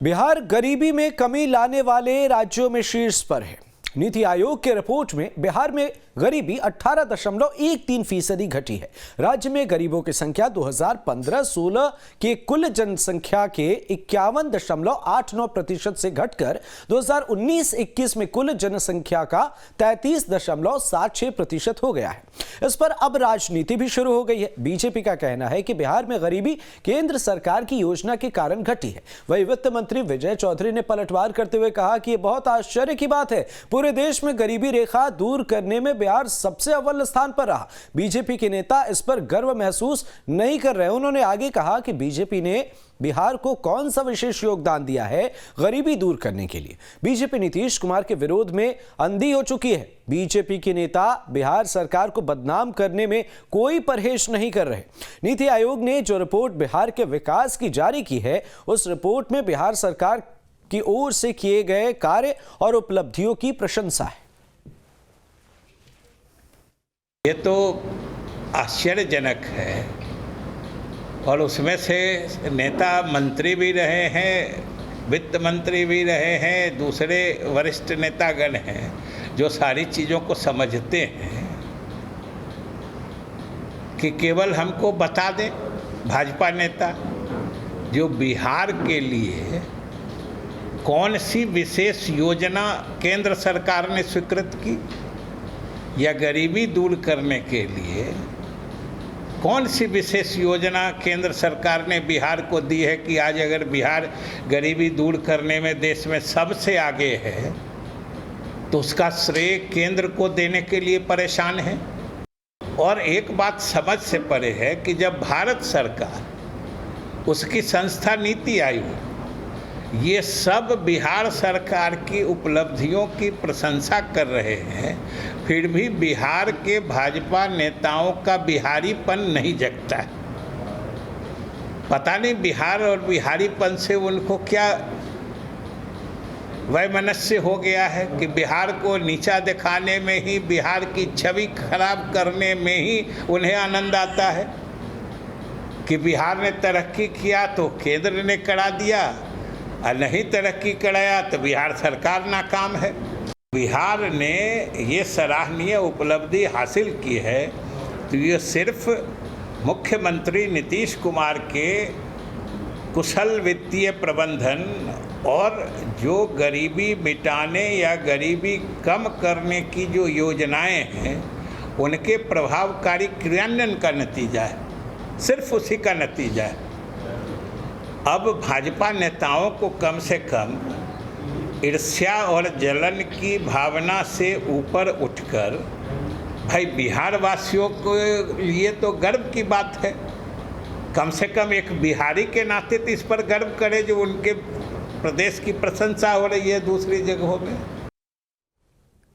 बिहार गरीबी में कमी लाने वाले राज्यों में शीर्ष पर है। नीति आयोग के रिपोर्ट में बिहार में गरीबी 18.13% घटी है। राज्य में गरीबों की संख्या 2015-16 के कुल जनसंख्या के 51.89% से घटकर 2019-21 में कुल जनसंख्या का 33.76% हो गया है। इस पर अब राजनीति भी शुरू हो गई है। बीजेपी का कहना है कि बिहार में गरीबी केंद्र सरकार की योजना के कारण घटी है। वहीं वित्त मंत्री विजय चौधरी ने पलटवार करते हुए कहा कि यह बहुत आश्चर्य की बात है। पूरे देश में गरीबी रेखा दूर करने में बिहार सबसे अव्वल स्थान पर रहा। बीजेपी के नेता इस पर गर्व महसूस नहीं कर रहे। उन्होंने आगे कहा कि बीजेपी ने बिहार को कौन सा विशेष योगदान दिया है गरीबी दूर करने के लिए। बीजेपी नीतीश कुमार के विरोध में अंधी हो चुकी है। बीजेपी के नेता बिहार सरकार को बदनाम करने में कोई परहेज नहीं कर रहे। नीति आयोग ने जो रिपोर्ट बिहार के विकास की जारी की है, उस रिपोर्ट में बिहार सरकार की ओर से किए गए कार्य और उपलब्धियों की प्रशंसा है। ये तो आश्चर्यजनक है और उसमें से नेता मंत्री भी रहे हैं, वित्त मंत्री भी रहे हैं, दूसरे वरिष्ठ नेतागण हैं जो सारी चीज़ों को समझते हैं कि केवल हमको बता दें भाजपा नेता जो बिहार के लिए कौन सी विशेष योजना केंद्र सरकार ने स्वीकृत की या गरीबी दूर करने के लिए कौन सी विशेष योजना केंद्र सरकार ने बिहार को दी है कि आज अगर बिहार गरीबी दूर करने में देश में सबसे आगे है तो उसका श्रेय केंद्र को देने के लिए परेशान है। और एक बात समझ से परे है कि जब भारत सरकार, उसकी संस्था नीति आयोग, ये सब बिहार सरकार की उपलब्धियों की प्रशंसा कर रहे हैं, फिर भी बिहार के भाजपा नेताओं का बिहारीपन नहीं जगता है। पता नहीं बिहार और बिहारीपन से उनको क्या वैमनस्य हो गया है कि बिहार को नीचा दिखाने में ही, बिहार की छवि खराब करने में ही उन्हें आनंद आता है कि बिहार ने तरक्की किया तो केंद्र ने करा दिया और नहीं तरक्की कराया तो बिहार सरकार नाकाम है। बिहार ने ये सराहनीय उपलब्धि हासिल की है तो ये सिर्फ मुख्यमंत्री नीतीश कुमार के कुशल वित्तीय प्रबंधन और जो गरीबी मिटाने या गरीबी कम करने की जो योजनाएं हैं उनके प्रभावकारी क्रियान्वयन का नतीजा है, सिर्फ उसी का नतीजा है। अब भाजपा नेताओं को कम से कम ईर्ष्या और जलन की भावना से ऊपर उठकर, भाई बिहार वासियों के लिए तो गर्व की बात है, कम से कम एक बिहारी के नाते तो इस पर गर्व करे जो उनके प्रदेश की प्रशंसा हो रही है दूसरी जगहों में।